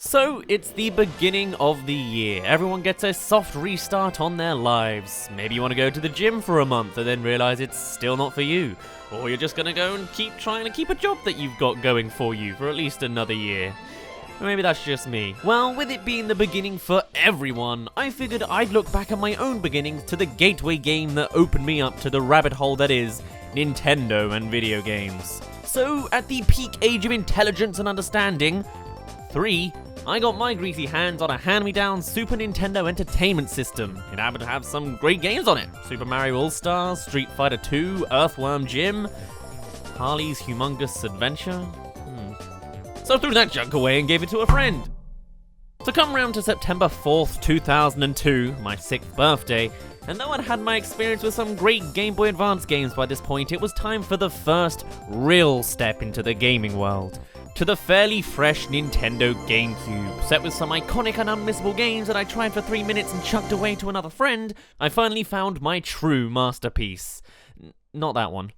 So, it's the beginning of the year. Everyone gets a soft restart on their lives. Maybe you want to go to the gym for a month and then realize it's still not for you. Or you're just going to go and keep trying to keep a job that you've got going for you for at least another year. Or maybe that's just me. Well, with it being the beginning for everyone, I figured I'd look back at my own beginnings to the gateway game that opened me up to the rabbit hole that is Nintendo and video games. So, at the peak age of intelligence and understanding, 3, I got my greasy hands on a hand-me-down Super Nintendo Entertainment System. It happened to have some great games on it. Super Mario All-Stars, Street Fighter 2, Earthworm Jim, Harley's Humongous Adventure. So I threw that junk away and gave it to a friend. So come round to September 4th, 2002, my 6th birthday, and though I'd had my experience with some great Game Boy Advance games by this point, it was time for the first real step into the gaming world. To the fairly fresh Nintendo GameCube. Set with some iconic and unmissable games that I tried for 3 minutes and chucked away to another friend, I finally found my true masterpiece. Not that one.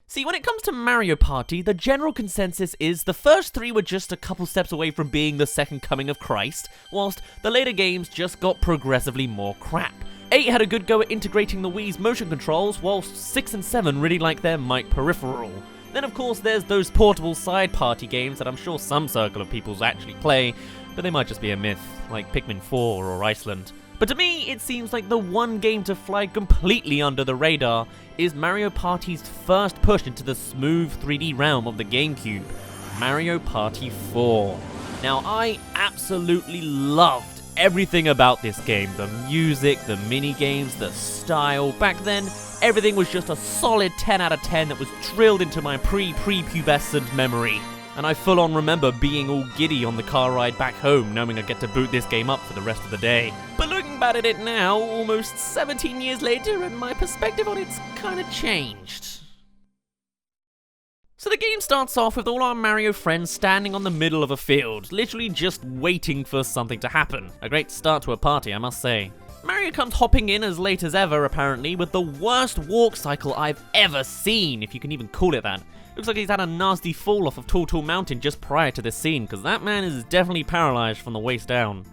See, when it comes to Mario Party, the general consensus is the first 3 were just a couple steps away from being the second coming of Christ, whilst the later games just got progressively more crap. 8 had a good go at integrating the Wii's motion controls, whilst 6 and 7 really liked their mic peripheral. Then of course there's those portable side party games that I'm sure some circle of peoples actually play, but they might just be a myth, like Pikmin 4 or Iceland. But to me, it seems like the one game to fly completely under the radar is Mario Party's first push into the smooth 3D realm of the GameCube, Mario Party 4. Now, I absolutely loved everything about this game. The music, the minigames, the style. Back then, everything was just a solid 10 out of 10 that was drilled into my pre-pubescent memory. And I full on remember being all giddy on the car ride back home, knowing I'd get to boot this game up for the rest of the day. But looking back at it now, almost 17 years later, and my perspective on it's kinda changed. So the game starts off with all our Mario friends standing on the middle of a field, literally just waiting for something to happen. A great start to a party, I must say. Mario comes hopping in as late as ever, apparently, with the worst walk cycle I've ever seen, if you can even call it that. Looks like he's had a nasty fall off of Tall Mountain just prior to this scene, because that man is definitely paralyzed from the waist down.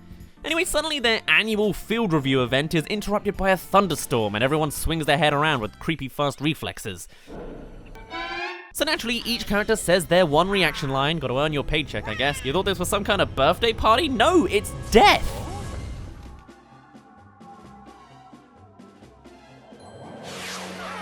Anyway, suddenly their annual field review event is interrupted by a thunderstorm, and everyone swings their head around with creepy fast reflexes. So naturally, each character says their one reaction line. Gotta earn your paycheck, I guess. You thought this was some kind of birthday party? No, it's death!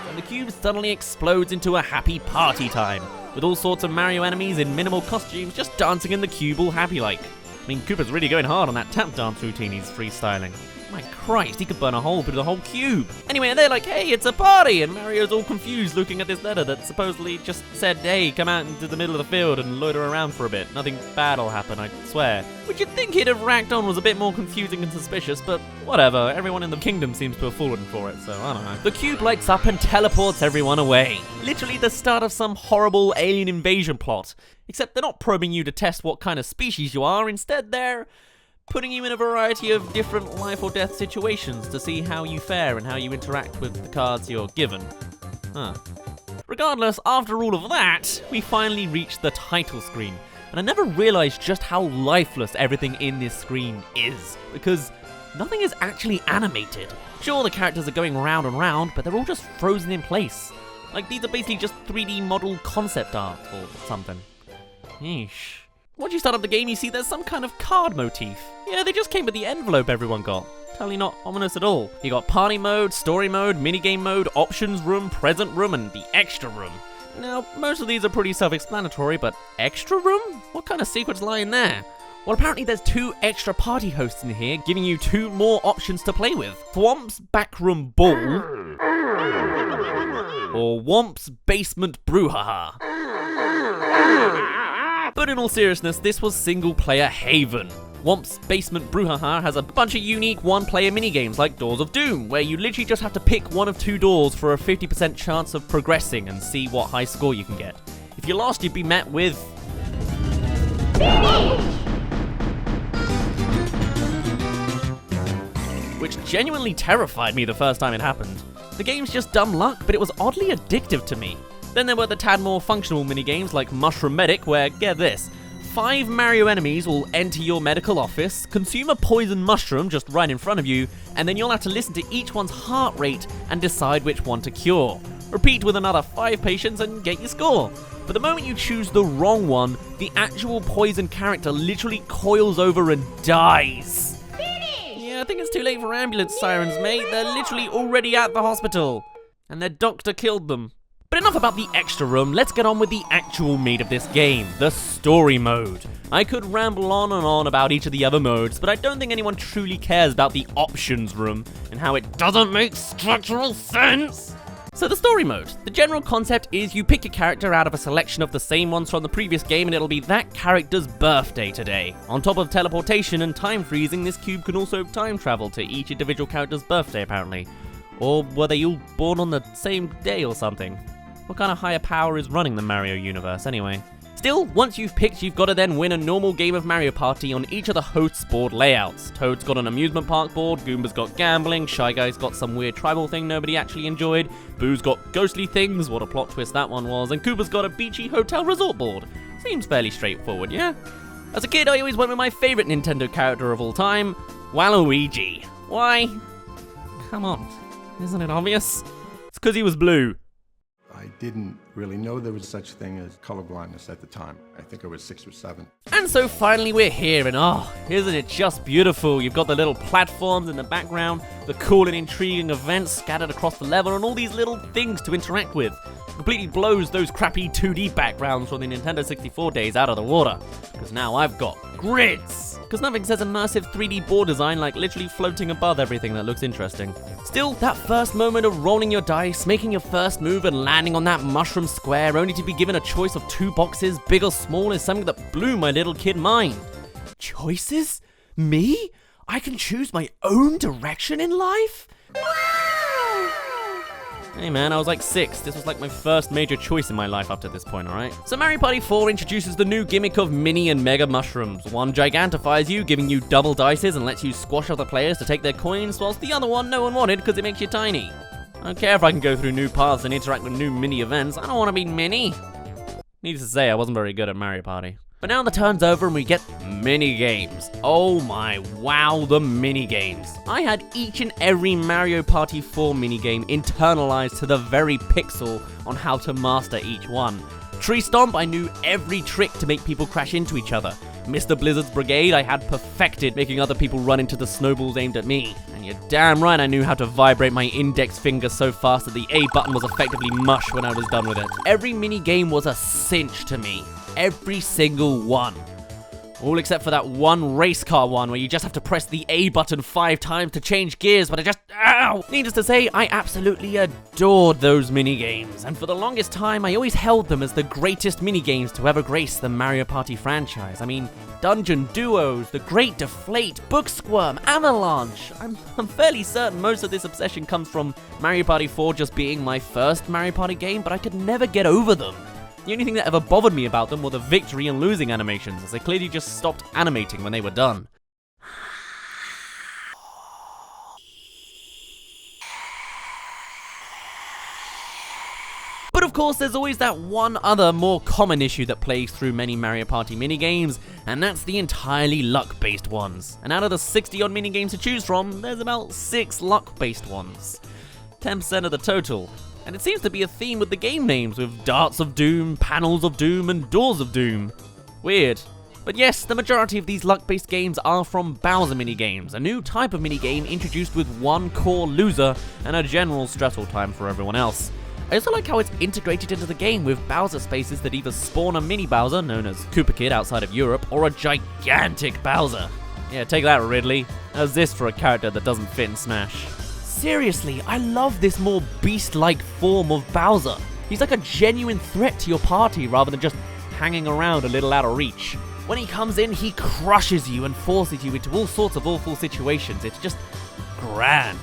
And the cube suddenly explodes into a happy party time, with all sorts of Mario enemies in minimal costumes just dancing in the cube all happy-like. I mean, Koopa's really going hard on that tap dance routine he's freestyling. My Christ, he could burn a hole through the whole cube. Anyway, they're like, hey, it's a party! And Mario's all confused looking at this letter that supposedly just said, hey, come out into the middle of the field and loiter around for a bit. Nothing bad will happen, I swear. Which you'd think he'd have racked on was a bit more confusing and suspicious, but whatever. Everyone in the kingdom seems to have fallen for it, so I don't know. The cube lights up and teleports everyone away. Literally the start of some horrible alien invasion plot. Except they're not probing you to test what kind of species you are. Instead, they're putting you in a variety of different life or death situations to see how you fare and how you interact with the cards you're given. Regardless, after all of that, we finally reach the title screen. And I never realized just how lifeless everything in this screen is, because nothing is actually animated. Sure, the characters are going round and round, but they're all just frozen in place. Like, these are basically just 3D model concept art or something. Yeesh. Once you start up the game, you see there's some kind of card motif. Yeah, they just came with the envelope everyone got. Totally not ominous at all. You got party mode, story mode, minigame mode, options room, present room, and the extra room. Now, most of these are pretty self-explanatory, but extra room? What kind of secrets lie in there? Well, apparently there's 2 extra party hosts in here, giving you 2 more options to play with. Thwomp's Backroom Ball, or Whomp's Basement Brouhaha. But in all seriousness, this was single-player haven. Whomp's Basement Brouhaha has a bunch of unique one-player minigames like Doors of Doom, where you literally just have to pick one of 2 doors for a 50% chance of progressing and see what high score you can get. If you lost, you'd be met with which genuinely terrified me the first time it happened. The game's just dumb luck, but it was oddly addictive to me. Then there were the tad more functional minigames like Mushroom Medic, where, get this, 5 Mario enemies will enter your medical office, consume a poison mushroom just right in front of you, and then you'll have to listen to each one's heart rate and decide which one to cure. Repeat with another 5 patients and get your score. But the moment you choose the wrong one, the actual poison character literally coils over and dies. Yeah, I think it's too late for ambulance sirens, mate. They're literally already at the hospital. And their doctor killed them. But enough about the extra room, let's get on with the actual meat of this game, the story mode. I could ramble on and on about each of the other modes, but I don't think anyone truly cares about the options room and how it doesn't make structural sense. So the story mode. The general concept is you pick a character out of a selection of the same ones from the previous game and it'll be that character's birthday today. On top of teleportation and time freezing, this cube can also time travel to each individual character's birthday apparently. Or were they all born on the same day or something? What kind of higher power is running the Mario universe anyway? Still, once you've picked, you've got to then win a normal game of Mario Party on each of the hosts' board layouts. Toad's got an amusement park board, Goomba's got gambling, Shy Guy's got some weird tribal thing nobody actually enjoyed, Boo's got ghostly things, what a plot twist that one was, and Koopa's got a beachy hotel resort board. Seems fairly straightforward, yeah? As a kid, I always went with my favourite Nintendo character of all time, Waluigi. Why? Come on, isn't it obvious? It's because he was blue. I didn't really know there was such a thing as colorblindness at the time. I think I was 6 or 7. And so finally we're here, and oh, isn't it just beautiful? You've got the little platforms in the background, the cool and intriguing events scattered across the level, and all these little things to interact with. Completely blows those crappy 2D backgrounds from the Nintendo 64 days out of the water. Because now I've got grids. Because nothing says immersive 3D board design like literally floating above everything that looks interesting. Still, that first moment of rolling your dice, making your first move and landing on that mushroom square only to be given a choice of 2 boxes, big or small, is something that blew my little kid mind. Choices? Me? I can choose my own direction in life? Hey man, I was like 6. This was like my first major choice in my life up to this point, alright? So Mario Party 4 introduces the new gimmick of mini and mega mushrooms. One gigantifies you, giving you double dices and lets you squash other players to take their coins, whilst the other one no one wanted because it makes you tiny. I don't care if I can go through new paths and interact with new mini events, I don't want to be mini. Needless to say, I wasn't very good at Mario Party. But now the turn's over and we get mini-games. Oh my wow, the mini-games. I had each and every Mario Party 4 minigame internalized to the very pixel on how to master each one. Tree Stomp, I knew every trick to make people crash into each other. Mr. Blizzard's Brigade, I had perfected making other people run into the snowballs aimed at me. And you're damn right I knew how to vibrate my index finger so fast that the A button was effectively mush when I was done with it. Every minigame was a cinch to me. Every single one. All except for that one race car one where you just have to press the A button 5 times to change gears, but ow! Needless to say, I absolutely adored those minigames, and for the longest time, I always held them as the greatest minigames to ever grace the Mario Party franchise. I mean, Dungeon Duos, The Great Deflate, Book Squirm, Avalanche. I'm fairly certain most of this obsession comes from Mario Party 4 just being my first Mario Party game, but I could never get over them. The only thing that ever bothered me about them were the victory and losing animations, as they clearly just stopped animating when they were done. But of course, there's always that one other more common issue that plagues through many Mario Party minigames, and that's the entirely luck-based ones. And out of the 60-odd minigames to choose from, there's about 6 luck-based ones. 10% of the total. And it seems to be a theme with the game names, with Darts of Doom, Panels of Doom, and Doors of Doom. Weird. But yes, the majority of these luck-based games are from Bowser minigames, a new type of minigame introduced with one core loser and a general stressful time for everyone else. I also like how it's integrated into the game with Bowser spaces that either spawn a mini Bowser, known as Koopa Kid outside of Europe, or a gigantic Bowser. Yeah, take that, Ridley. How's this for a character that doesn't fit in Smash? Seriously, I love this more beast-like form of Bowser. He's like a genuine threat to your party rather than just hanging around a little out of reach. When he comes in, he crushes you and forces you into all sorts of awful situations. It's just grand.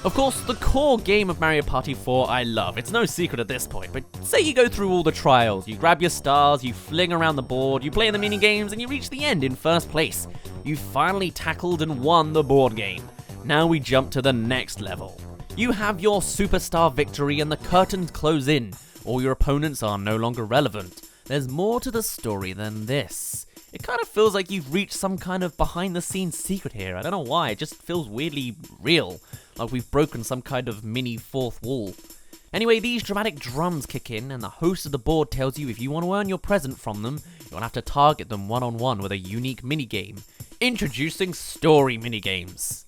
Of course, the core game of Mario Party 4 I love. It's no secret at this point, but say you go through all the trials, you grab your stars, you fling around the board, you play the mini-games, and you reach the end in first place. You finally tackled and won the board game. Now we jump to the next level. You have your superstar victory and the curtains close in. All your opponents are no longer relevant. There's more to the story than this. It kind of feels like you've reached some kind of behind-the-scenes secret here. I don't know why, it just feels weirdly real, like we've broken some kind of mini fourth wall. Anyway, these dramatic drums kick in, and the host of the board tells you if you want to earn your present from them, you'll have to target them one-on-one with a unique minigame. Introducing story minigames.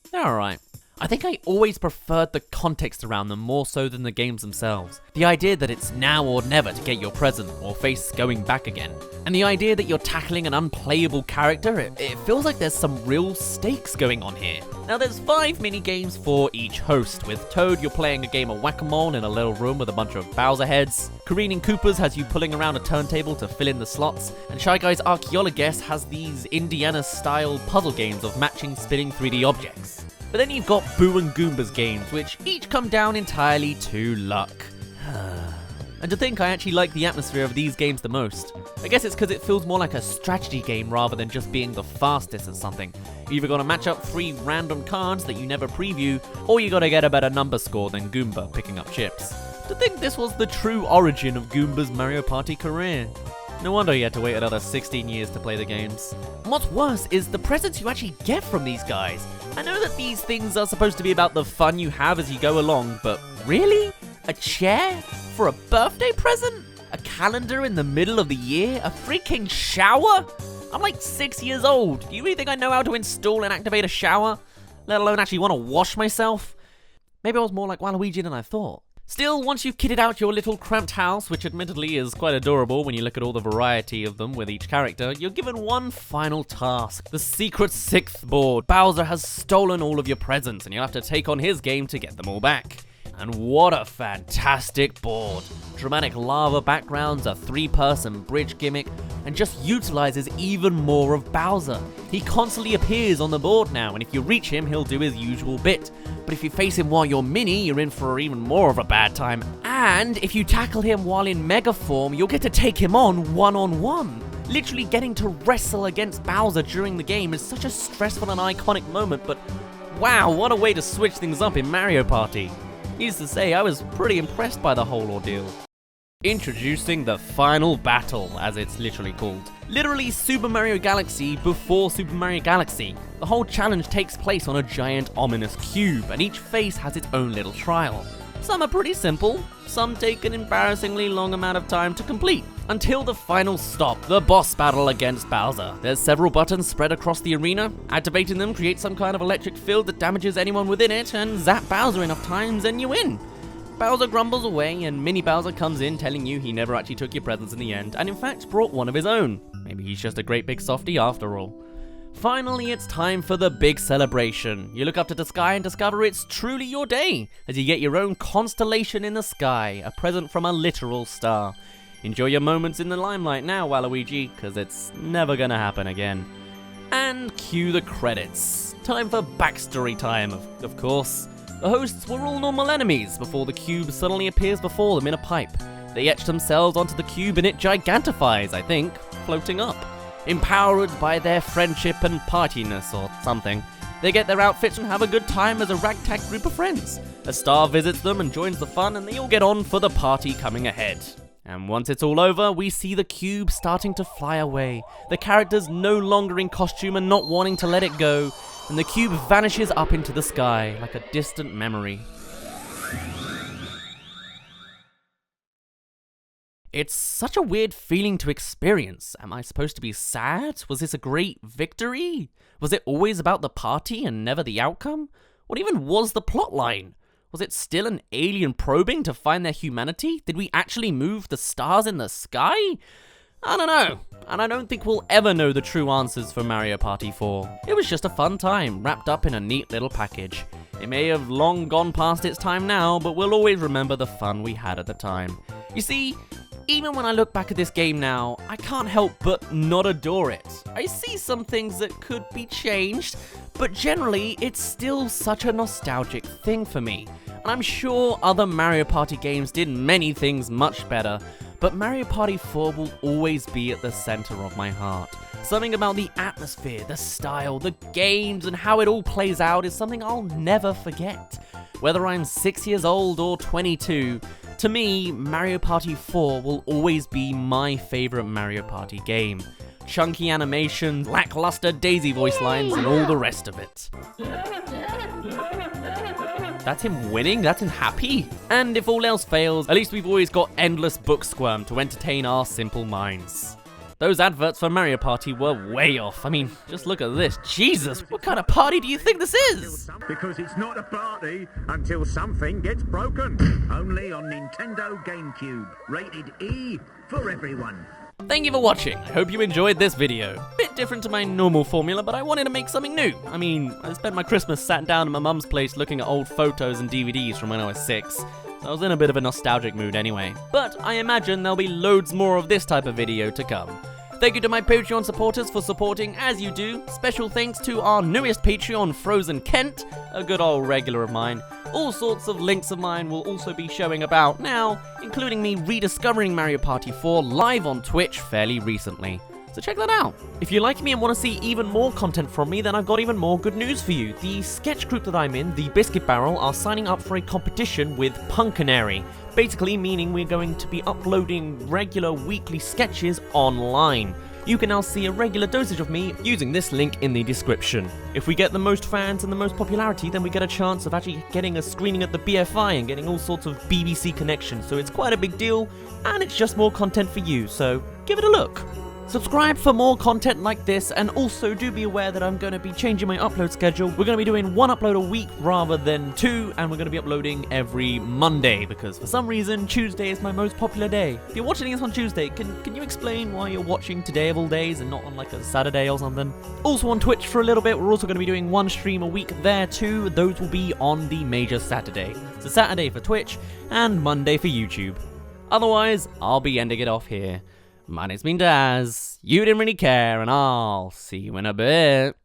They're alright. I think I always preferred the context around them more so than the games themselves. The idea that it's now or never to get your present, or face going back again. And the idea that you're tackling an unplayable character, it feels like there's some real stakes going on here. Now there's 5 mini-games for each host. With Toad, you're playing a game of whack-a-mole in a little room with a bunch of Bowser heads. Careening Koopas has you pulling around a turntable to fill in the slots. And Shy Guy's Archaeologues has these Indiana-style puzzle games of matching spinning 3D objects. But then you've got Boo and Goomba's games, which each come down entirely to luck. And to think I actually like the atmosphere of these games the most. I guess it's because it feels more like a strategy game rather than just being the fastest at something. You either gotta match up 3 random cards that you never preview, or you gotta get a better number score than Goomba picking up chips. To think this was the true origin of Goomba's Mario Party career. No wonder he had to wait another 16 years to play the games. And what's worse is the presents you actually get from these guys. I know that these things are supposed to be about the fun you have as you go along, but really? A chair? For a birthday present? A calendar in the middle of the year? A freaking shower? I'm like 6 years old. Do you really think I know how to install and activate a shower? Let alone actually want to wash myself? Maybe I was more like Waluigi than I thought. Still, once you've kitted out your little cramped house, which admittedly is quite adorable when you look at all the variety of them with each character, you're given one final task. The secret 6th board. Bowser has stolen all of your presents, and you'll have to take on his game to get them all back. And what a fantastic board. Dramatic lava backgrounds, a 3-person bridge gimmick, and just utilizes even more of Bowser. He constantly appears on the board now, and if you reach him, he'll do his usual bit. But if you face him while you're mini, you're in for even more of a bad time. And if you tackle him while in mega form, you'll get to take him on one-on-one. Literally getting to wrestle against Bowser during the game is such a stressful and iconic moment, but wow, what a way to switch things up in Mario Party. Needless to say, I was pretty impressed by the whole ordeal. Introducing the final battle, as it's literally called. Literally Super Mario Galaxy before Super Mario Galaxy. The whole challenge takes place on a giant ominous cube, and each phase has its own little trial. Some are pretty simple, some take an embarrassingly long amount of time to complete. Until the final stop, the boss battle against Bowser. There's several buttons spread across the arena. Activating them creates some kind of electric field that damages anyone within it, and zap Bowser enough times and you win. Bowser grumbles away, and Mini Bowser comes in telling you he never actually took your presents in the end, and in fact brought one of his own. Maybe he's just a great big softie after all. Finally, it's time for the big celebration. You look up to the sky and discover it's truly your day, as you get your own constellation in the sky, a present from a literal star. Enjoy your moments in the limelight now, Waluigi, because it's never gonna happen again. And cue the credits. Time for backstory time, of course. The hosts were all normal enemies before the cube suddenly appears before them in a pipe. They etch themselves onto the cube and it gigantifies, I think, floating up. Empowered by their friendship and partiness or something, they get their outfits and have a good time as a ragtag group of friends. A star visits them and joins the fun, and they all get on for the party coming ahead. And once it's all over, we see the cube starting to fly away, the characters no longer in costume and not wanting to let it go, and the cube vanishes up into the sky like a distant memory. It's such a weird feeling to experience. Am I supposed to be sad? Was this a great victory? Was it always about the party and never the outcome? What even was the plotline? Was it still an alien probing to find their humanity? Did we actually move the stars in the sky? I don't know, and I don't think we'll ever know the true answers for Mario Party 4. It was just a fun time, wrapped up in a neat little package. It may have long gone past its time now, but we'll always remember the fun we had at the time. You see, even when I look back at this game now, I can't help but not adore it. I see some things that could be changed, but generally, it's still such a nostalgic thing for me. And I'm sure other Mario Party games did many things much better, but Mario Party 4 will always be at the center of my heart. Something about the atmosphere, the style, the games, and how it all plays out is something I'll never forget. Whether I'm 6 years old or 22, to me, Mario Party 4 will always be my favorite Mario Party game. chunky animations, lackluster Daisy voice lines, and all the rest of it. That's him winning? That's him happy? And if all else fails, at least we've always got endless book squirm to entertain our simple minds. Those adverts for Mario Party were way off. I mean, just look at this. Jesus, what kind of party do you think this is? Because it's not a party until something gets broken. Only on Nintendo GameCube. Rated E for everyone. Thank you for watching. I hope you enjoyed this video. Bit different to my normal formula, but I wanted to make something new. I mean, I spent my Christmas sat down at my mum's place looking at old photos and DVDs from when I was 6. So I was in a bit of a nostalgic mood anyway. But I imagine there'll be loads more of this type of video to come. Thank you to my Patreon supporters for supporting as you do. Special thanks to our newest Patreon, FrozenKent, a good old regular of mine. All sorts of links of mine will also be showing about now, including me rediscovering Mario Party 4 live on Twitch fairly recently. So check that out. If you like me and want to see even more content from me, then I've got even more good news for you. The sketch group that I'm in, the Biscuit Barrel, are signing up for a competition with Punkanary. Basically meaning we're going to be uploading regular weekly sketches online. You can now see a regular dosage of me using this link in the description. If we get the most fans and the most popularity, then we get a chance of actually getting a screening at the BFI and getting all sorts of BBC connections. So it's quite a big deal, and it's just more content for you, so give it a look. Subscribe for more content like this, and also do be aware that I'm going to be changing my upload schedule. We're going to be doing 1 upload a week rather than 2, and we're going to be uploading every Monday, because for some reason, Tuesday is my most popular day. If you're watching this on Tuesday, can you explain why you're watching today of all days and not on like a Saturday or something? Also on Twitch for a little bit, we're also going to be doing 1 stream a week there too. Those will be on the major Saturday. So Saturday for Twitch, and Monday for YouTube. Otherwise, I'll be ending it off here. My name's been Daz, you didn't really care, and I'll see you in a bit.